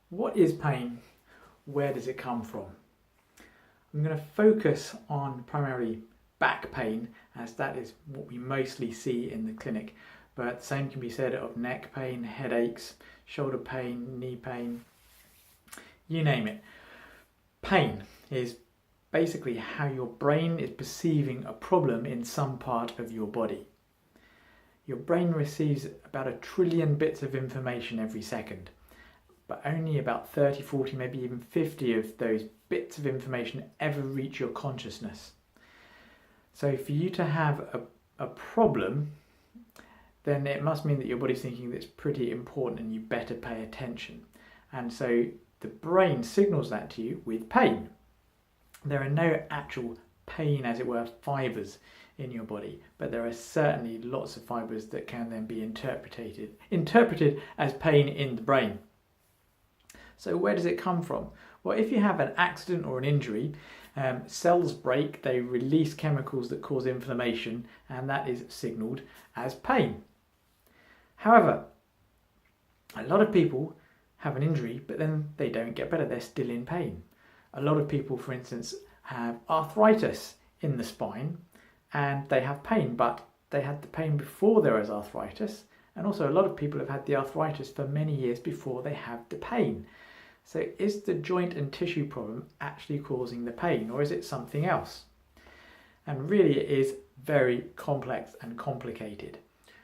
What is pain? Where does it come from? I'm going to focus on primarily back pain, as that is what we mostly see in the clinic, but the same can be said of neck pain, headaches, shoulder pain, knee pain, you name it. Pain is basically how your brain is perceiving a problem in some part of your body. Your brain receives about 1 trillion bits of information every second, but only about 30, 40, maybe even 50 of those bits of information ever reach your consciousness. So for you to have a problem, then it must mean that your body's thinking that it's pretty important and you better pay attention. And so the brain signals that to you with pain. There are no actual pain, as it were, fibres in your body, but there are certainly lots of fibres that can then be interpreted as pain in the brain. So where does it come from? Well, if you have an accident or an injury, cells break, they release chemicals that cause inflammation, and that is signalled as pain. However, a lot of people have an injury, but then they don't get better, they're still in pain. A lot of people, for instance, have arthritis in the spine, and they have pain, but they had the pain before there was arthritis, and also a lot of people have had the arthritis for many years before they have the pain. So is the joint and tissue problem actually causing the pain, or is it something else? And really it is very complex and complicated.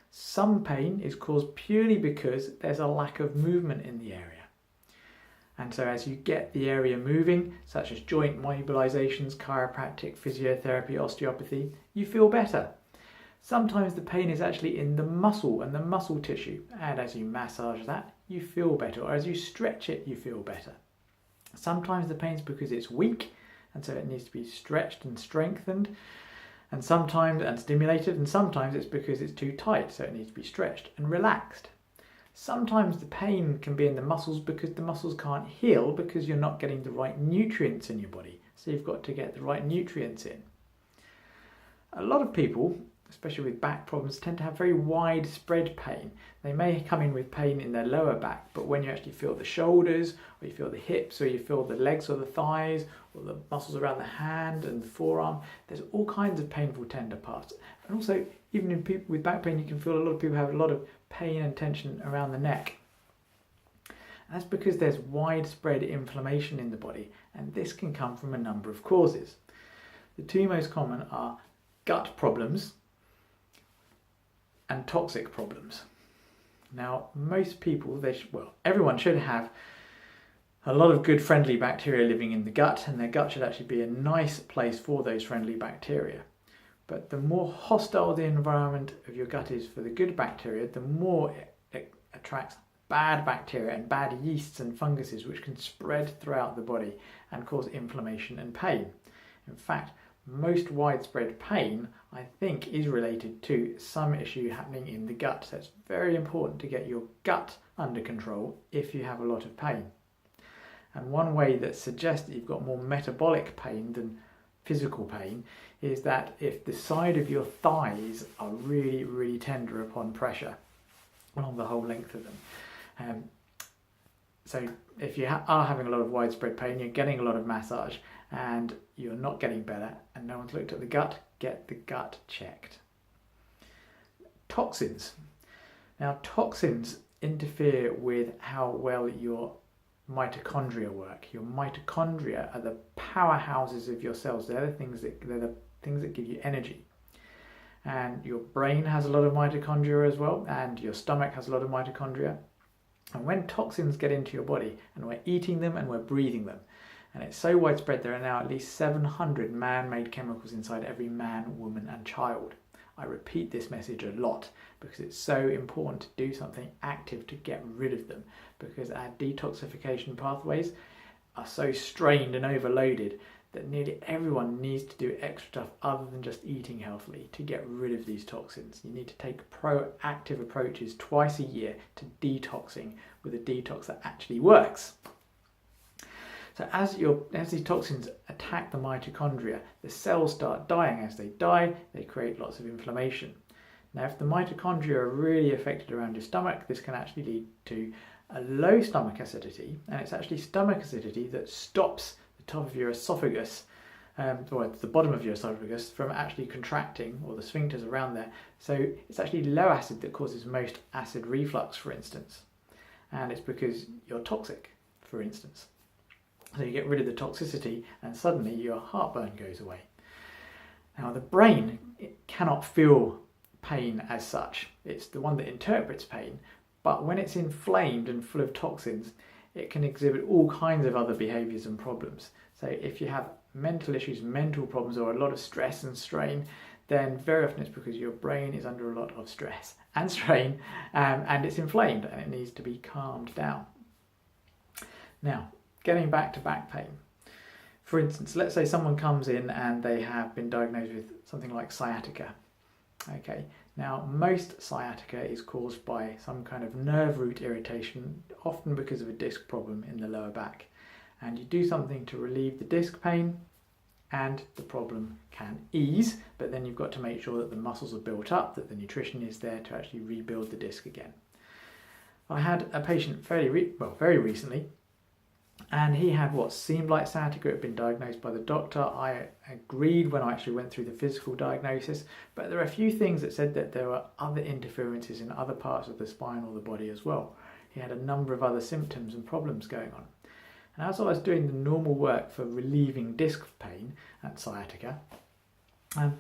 Some pain is caused purely because there's a lack of movement in the area. And so as you get the area moving, such as joint mobilizations, chiropractic, physiotherapy, osteopathy, you feel better. Sometimes the pain is actually in the muscle and the muscle tissue, and as you massage that, you feel better, or as you stretch it, you feel better. Sometimes the pain is because it's weak, and so it needs to be stretched and strengthened, and stimulated, and sometimes it's because it's too tight, so it needs to be stretched and relaxed. Sometimes the pain can be in the muscles because the muscles can't heal because you're not getting the right nutrients in your body. So you've got to get the right nutrients in. A lot of people, especially with back problems, tend to have very widespread pain. They may come in with pain in their lower back, but when you actually feel the shoulders, or you feel the hips, or you feel the legs or the thighs, or the muscles around the hand and the forearm, there's all kinds of painful tender parts. And also, even in people with back pain, you can feel a lot of people have a lot of pain and tension around the neck. And that's because there's widespread inflammation in the body, and this can come from a number of causes. The two most common are gut problems and toxic problems. Now, most people, everyone should have a lot of good friendly bacteria living in the gut, and their gut should actually be a nice place for those friendly bacteria. But the more hostile the environment of your gut is for the good bacteria, the more it attracts bad bacteria and bad yeasts and funguses, which can spread throughout the body and cause inflammation and pain. In fact, most widespread pain, I think, is related to some issue happening in the gut. So it's very important to get your gut under control if you have a lot of pain. And one way that suggests that you've got more metabolic pain than physical pain is that if the side of your thighs are really, really tender upon pressure along the whole length of them. So if you are having a lot of widespread pain, you're getting a lot of massage, and you're not getting better, and no one's looked at the gut, get the gut checked. Toxins. Now, toxins interfere with how well your mitochondria work. Your mitochondria are the powerhouses of your cells. They're the things that give you energy. And your brain has a lot of mitochondria as well, and your stomach has a lot of mitochondria. And when toxins get into your body, and we're eating them and we're breathing them, and it's so widespread, there are now at least 700 man-made chemicals inside every man, woman and child. I repeat this message a lot because it's so important to do something active to get rid of them, because our detoxification pathways are so strained and overloaded that nearly everyone needs to do extra stuff other than just eating healthily to get rid of these toxins. You need to take proactive approaches twice a year to detoxing with a detox that actually works. So as these toxins attack the mitochondria, the cells start dying. As they die, they create lots of inflammation. Now, if the mitochondria are really affected around your stomach, this can actually lead to a low stomach acidity, and it's actually stomach acidity that stops the top of your esophagus, or the bottom of your esophagus, from actually contracting, or the sphincters around there. So it's actually low acid that causes most acid reflux, for instance. And it's because you're toxic, for instance. So you get rid of the toxicity and suddenly your heartburn goes away. Now the brain, it cannot feel pain as such. It's the one that interprets pain. But when it's inflamed and full of toxins, it can exhibit all kinds of other behaviours and problems. So if you have mental issues, mental problems, or a lot of stress and strain, then very often it's because your brain is under a lot of stress and strain, and it's inflamed and it needs to be calmed down. Now, getting back to back pain. For instance, let's say someone comes in and they have been diagnosed with something like sciatica. Okay, now most sciatica is caused by some kind of nerve root irritation, often because of a disc problem in the lower back. And you do something to relieve the disc pain and the problem can ease, but then you've got to make sure that the muscles are built up, that the nutrition is there to actually rebuild the disc again. I had a patient very recently, and he had what seemed like sciatica. It had been diagnosed by the doctor. I agreed when I actually went through the physical diagnosis, but there are a few things that said that there were other interferences in other parts of the spine or the body as well. He had a number of other symptoms and problems going on. And as I was doing the normal work for relieving disc pain and sciatica, it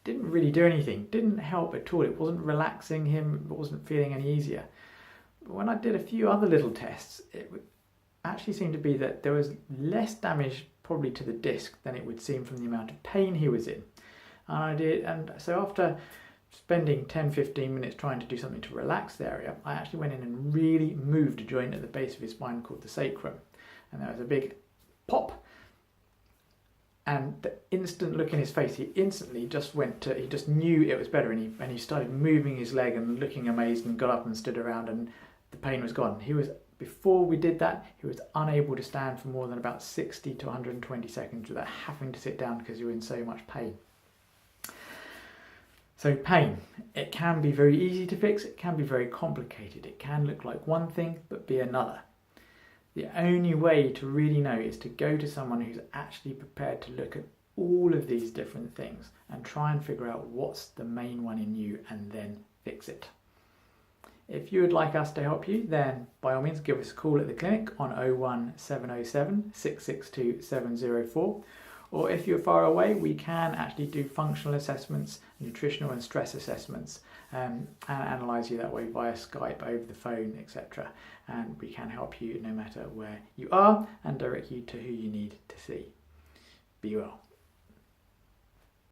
didn't really do anything, didn't help at all. It wasn't relaxing him, it wasn't feeling any easier. But when I did a few other little tests, it actually seemed to be that there was less damage probably to the disc than it would seem from the amount of pain he was in. And so after spending 10-15 minutes trying to do something to relax the area, I actually went in and really moved a joint at the base of his spine called the sacrum. And there was a big pop, and the instant look in his face, he instantly just he just knew it was better, and he started moving his leg and looking amazed, and got up and stood around, and the pain was gone. Before we did that, he was unable to stand for more than about 60 to 120 seconds without having to sit down because he was in so much pain. So pain, it can be very easy to fix, it can be very complicated. It can look like one thing but be another. The only way to really know is to go to someone who's actually prepared to look at all of these different things and try and figure out what's the main one in you and then fix it. If you would like us to help you, then by all means give us a call at the clinic on 01707 662 704. Or if you're far away, we can actually do functional assessments, nutritional and stress assessments, and analyse you that way via Skype, over the phone, etc. And we can help you no matter where you are and direct you to who you need to see. Be well.